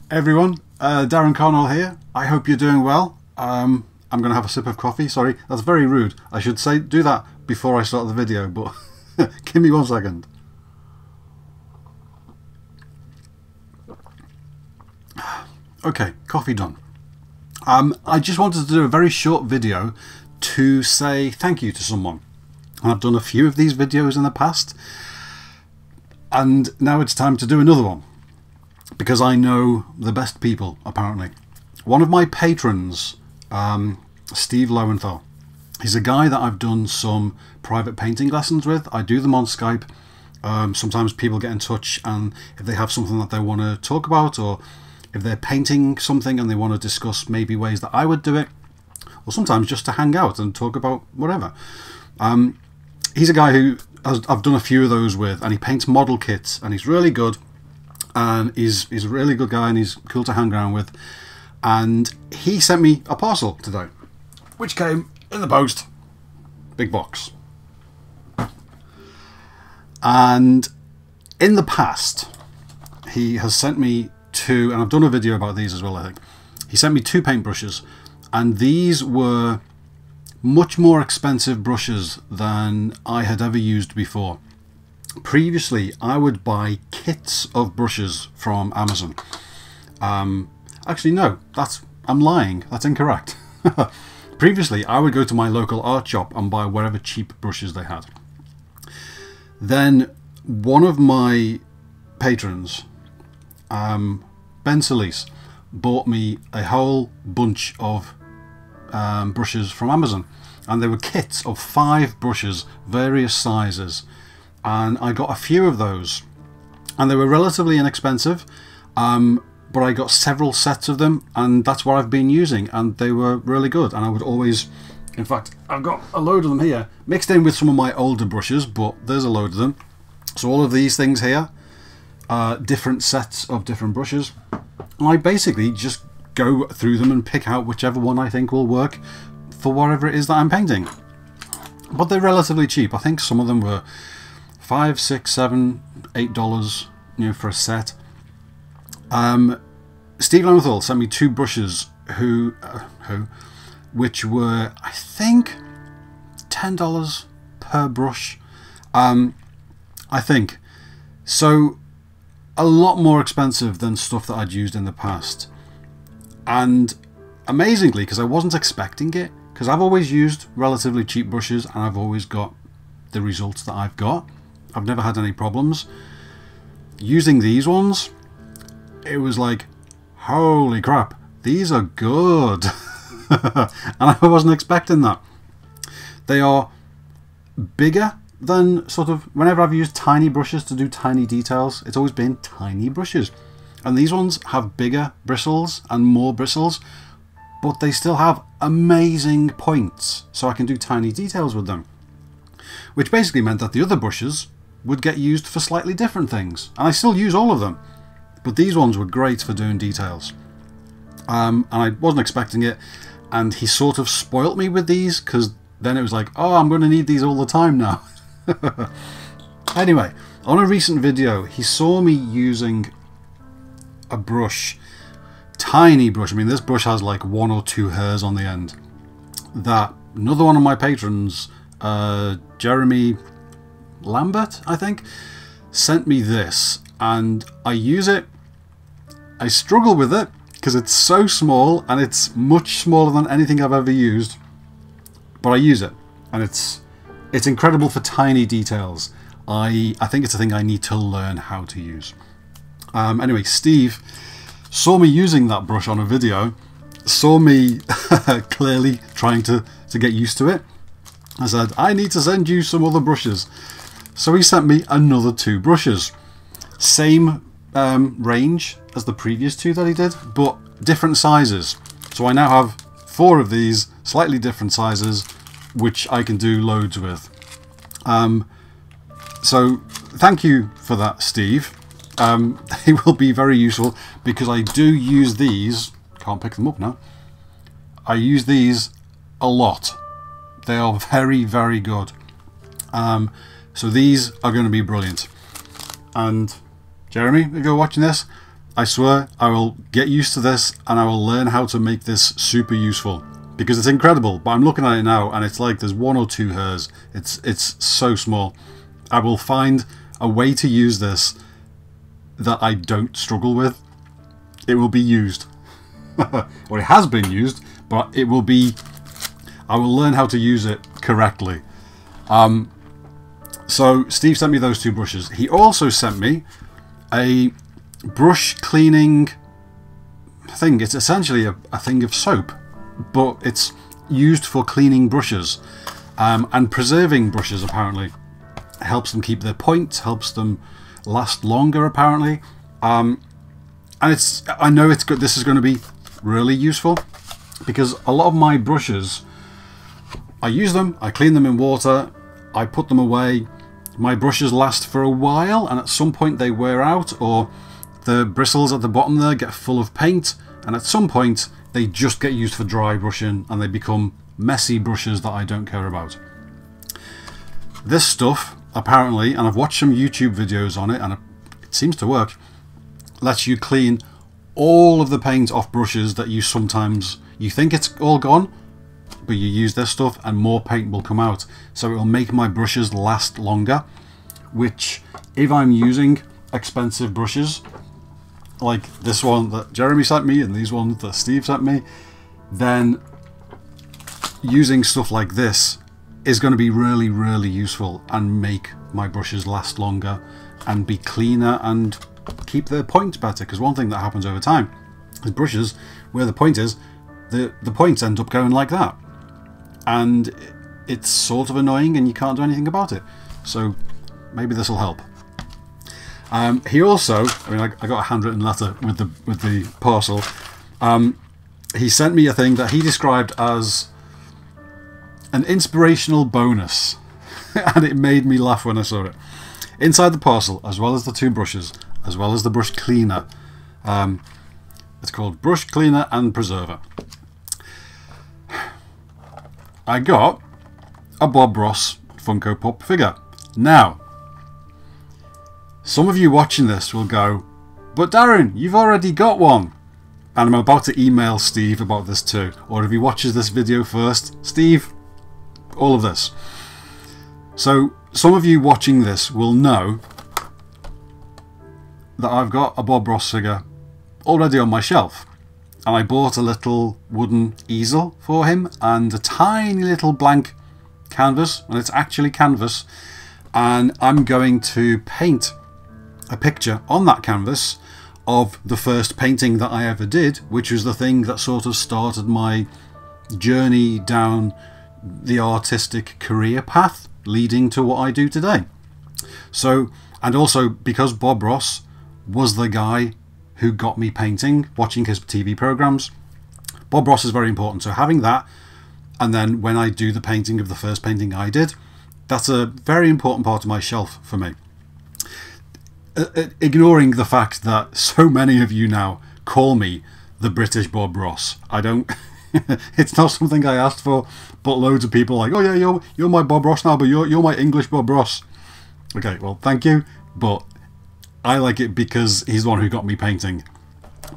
Everyone, Darren Cornwall here. I hope you're doing well. I'm going to have a sip of coffee. Sorry, that's very rude. I should say do that before I start the video, but give me 1 second. Okay, coffee done. I just wanted to do a very short video to say thank you to someone. I've done a few of these videos in the past, and now it's time to do another one. Because I know the best people, apparently. One of my patrons, Steve Lowenthal, he's a guy that I've done some private painting lessons with. I do them on Skype. Sometimes people get in touch, and if they have something that they want to talk about, or if they're painting something and they want to discuss maybe ways that I would do it, or sometimes just to hang out and talk about whatever. He's a guy who I've done a few of those with, and he paints model kits, and he's really good. And he's a really good guy, and he's cool to hang around with. And he sent me a parcel today, which came in the post. Big box. And in the past, he has sent me two, and I've done a video about these as well, I think. He sent me 2 paintbrushes, and these were much more expensive brushes than I had ever used before. Previously, I would buy kits of brushes from Amazon. Actually, no, I'm lying. That's incorrect. Previously, I would go to my local art shop and buy whatever cheap brushes they had. Then, one of my patrons, Ben Solis, bought me a whole bunch of brushes from Amazon. And they were kits of 5 brushes, various sizes. And I got a few of those, and they were relatively inexpensive, but I got several sets of them, and that's what I've been using, and they were really good. And I would always, in fact, I've got a load of them here mixed in with some of my older brushes, but there's a load of them. So all of these things here are different sets of different brushes, and I basically just go through them and pick out whichever one I think will work for whatever it is that I'm painting. But they're relatively cheap. I think some of them were $5, $6, $7, $8, for a set. Steve Lowenthal sent me 2 brushes, which were, I think, $10 per brush. I think so. A lot more expensive than stuff that I'd used in the past, and amazingly, because I wasn't expecting it, because I've always used relatively cheap brushes and I've always got the results that I've got. I've never had any problems. Using these ones, it was like, holy crap, these are good. And I wasn't expecting that. They are bigger than sort of, whenever I've used tiny brushes to do tiny details, it's always been tiny brushes. And these ones have bigger bristles and more bristles, but they still have amazing points, so I can do tiny details with them. Which basically meant that the other brushes would get used for slightly different things, and I still use all of them, but these ones were great for doing details. And I wasn't expecting it, and he sort of spoilt me with these, because then it was like, oh, I'm going to need these all the time now. Anyway, on a recent video, he saw me using a brush, tiny brush. I mean, this brush has like 1 or 2 hairs on the end, that another one of my patrons, Jeremy Lambert, I think, sent me this, and I use it. I struggle with it because it's so small, and it's much smaller than anything I've ever used, but I use it, and it's incredible for tiny details. I think it's a thing I need to learn how to use. Anyway, Steve saw me using that brush on a video, saw me clearly trying to get used to it. I said, I need to send you some other brushes. So he sent me another 2 brushes. Same range as the previous 2 that he did, but different sizes. So I now have 4 of these, slightly different sizes, which I can do loads with. So thank you for that, Steve. They will be very useful, because I do use these. Can't pick them up now. I use these a lot. They are very, very good. So these are going to be brilliant. And Jeremy, if you're watching this, I swear I will get used to this and I will learn how to make this super useful, because it's incredible. But I'm looking at it now and it's like there's 1 or 2 hairs. It's so small. I will find a way to use this that I don't struggle with. It will be used. Well, it has been used, but it will be... I will learn how to use it correctly. So Steve sent me those 2 brushes. He also sent me a brush cleaning thing. It's essentially a thing of soap, but it's used for cleaning brushes and preserving brushes. Apparently it helps them keep their point, helps them last longer apparently, and I know it's good. This is going to be really useful because a lot of my brushes, I use them, I clean them in water, I put them away. My brushes last for a while and at some point they wear out, or the bristles at the bottom there get full of paint, and at some point they just get used for dry brushing and they become messy brushes that I don't care about. This stuff apparently, and I've watched some YouTube videos on it and it seems to work, lets you clean all of the paint off brushes that you sometimes, you think it's all gone, but you use this stuff and more paint will come out. So it will make my brushes last longer, which if I'm using expensive brushes like this one that Jeremy sent me and these ones that Steve sent me, then using stuff like this is going to be really, really useful and make my brushes last longer and be cleaner and keep their point better. Because one thing that happens over time is brushes, where the point is, the points end up going like that, and it's sort of annoying and you can't do anything about it. So maybe this will help. He also, I mean, I got a handwritten letter with the parcel. He sent me a thing that he described as an inspirational bonus, and it made me laugh when I saw it. Inside the parcel, as well as the 2 brushes, as well as the brush cleaner, it's called Brush Cleaner and Preserver. I got a Bob Ross Funko Pop figure. Now, some of you watching this will go, but Darren, you've already got one. And I'm about to email Steve about this too. Or if he watches this video first, Steve, all of this. So some of you watching this will know that I've got a Bob Ross figure already on my shelf. And I bought a little wooden easel for him and a tiny little blank canvas, and it's actually canvas, and I'm going to paint a picture on that canvas of the first painting that I ever did, which was the thing that sort of started my journey down the artistic career path leading to what I do today. So, and also because Bob Ross was the guy who got me painting, watching his TV programs, Bob Ross is very important. So having that, and then when I do the painting of the first painting I did, that's a very important part of my shelf for me. Ignoring the fact that so many of you now call me the British Bob Ross. I don't... it's not something I asked for, but loads of people are like, oh yeah, you're my Bob Ross now, but you're my English Bob Ross. Okay, well, thank you, but I like it because he's the one who got me painting.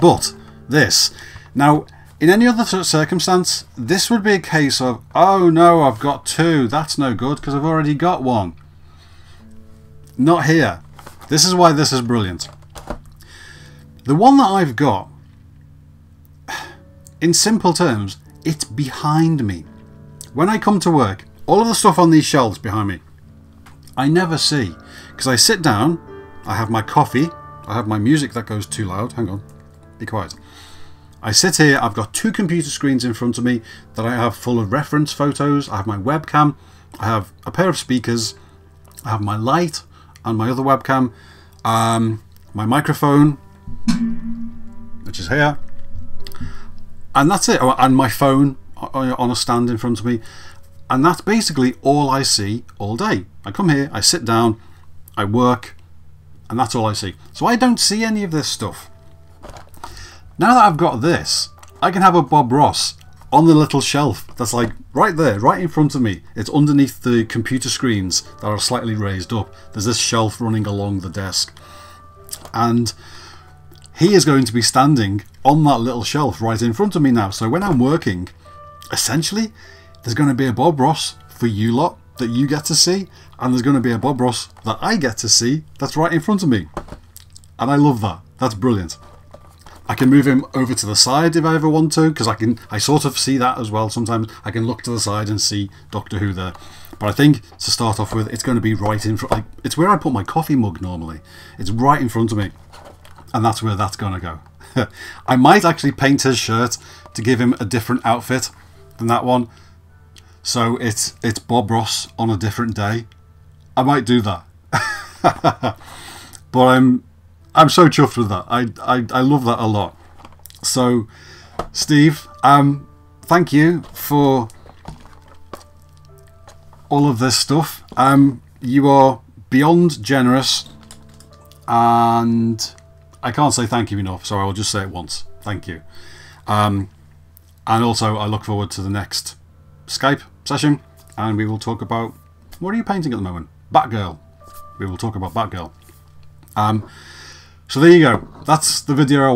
But this, now, in any other circumstance, this would be a case of, oh no, I've got 2. That's no good because I've already got 1. Not here. This is why this is brilliant. The one that I've got, in simple terms, it's behind me. When I come to work, all of the stuff on these shelves behind me, I never see. Because I sit down, I have my coffee, I have my music that goes too loud. Hang on, be quiet. I sit here, I've got 2 computer screens in front of me that I have full of reference photos. I have my webcam, I have a pair of speakers, I have my light and my other webcam, my microphone, which is here, and that's it. And my phone on a stand in front of me, and that's basically all I see all day. I come here, I sit down, I work, and that's all I see. So I don't see any of this stuff. Now that I've got this, I can have a Bob Ross on the little shelf that's like right there, right in front of me. It's underneath the computer screens that are slightly raised up. There's this shelf running along the desk, and he is going to be standing on that little shelf right in front of me now. So when I'm working, essentially, there's going to be a Bob Ross for you lot that you get to see, and there's going to be a Bob Ross that I get to see that's right in front of me. And I love that. That's brilliant. I can move him over to the side if I ever want to, because I sort of see that as well. Sometimes I can look to the side and see Doctor Who there. But I think to start off with, it's going to be right in front. It's where I put my coffee mug normally. It's right in front of me. And that's where that's going to go. I might actually paint his shirt to give him a different outfit than that one. So it's Bob Ross on a different day. I might do that. But I'm so chuffed with that. I love that a lot. So, Steve, thank you for all of this stuff. You are beyond generous, and I can't say thank you enough, so I will just say it once. Thank you. And also, I look forward to the next Skype session, and we will talk about, what are you painting at the moment? Batgirl. We will talk about Batgirl. So there you go. That's the video I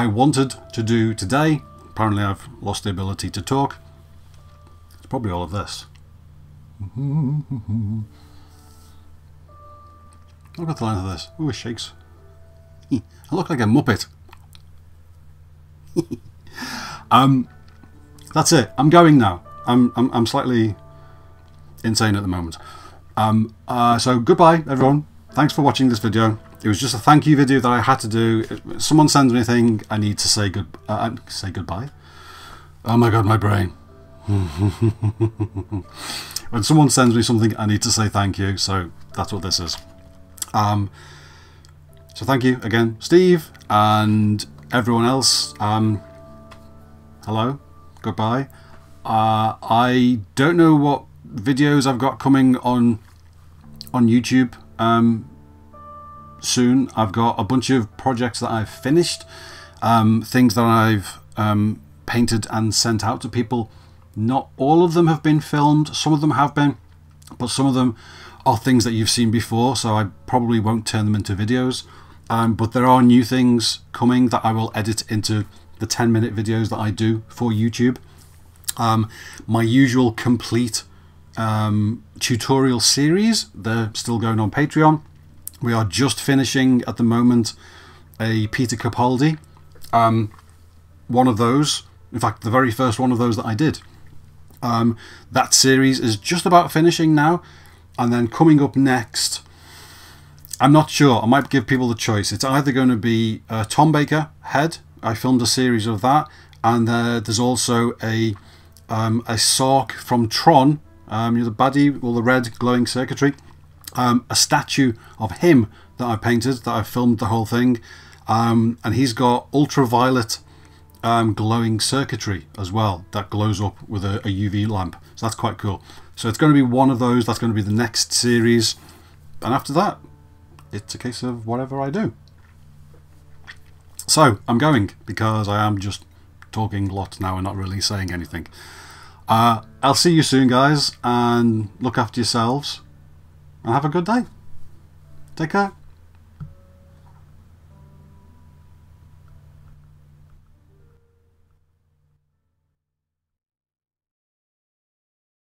wanted to do today. Apparently I've lost the ability to talk. It's probably all of this. Look at the line of this. Ooh, it shakes. I look like a Muppet. That's it. I'm going now. I'm slightly insane at the moment. So goodbye, everyone. Thanks for watching this video. It was just a thank you video that I had to do. If someone sends me a thing, I need to say goodbye. Oh my god, my brain. When someone sends me something, I need to say thank you. So that's what this is. So thank you again, Steve, and everyone else. Hello, goodbye. I don't know what videos I've got coming on YouTube soon. I've got a bunch of projects that I've finished, things that I've painted and sent out to people. Not all of them have been filmed. Some of them have been, but some of them are things that you've seen before, so I probably won't turn them into videos. But there are new things coming that I will edit into the 10-minute videos that I do for YouTube. My usual complete tutorial series, they're still going on Patreon. We are just finishing at the moment a Peter Capaldi, one of those, in fact the very first one of those that I did. That series is just about finishing now, and then coming up next, I'm not sure, I might give people the choice. It's either going to be Tom Baker Head. I filmed a series of that, and there's also a Sark from Tron, the baddie, all the red glowing circuitry, a statue of him that I painted, that I filmed the whole thing, and he's got ultraviolet glowing circuitry as well that glows up with a UV lamp, so that's quite cool. So it's going to be one of those. That's going to be the next series, and after that it's a case of whatever I do. So I'm going, because I am just talking lots now and not really saying anything. I'll see you soon, guys, and look after yourselves and have a good day. Take care.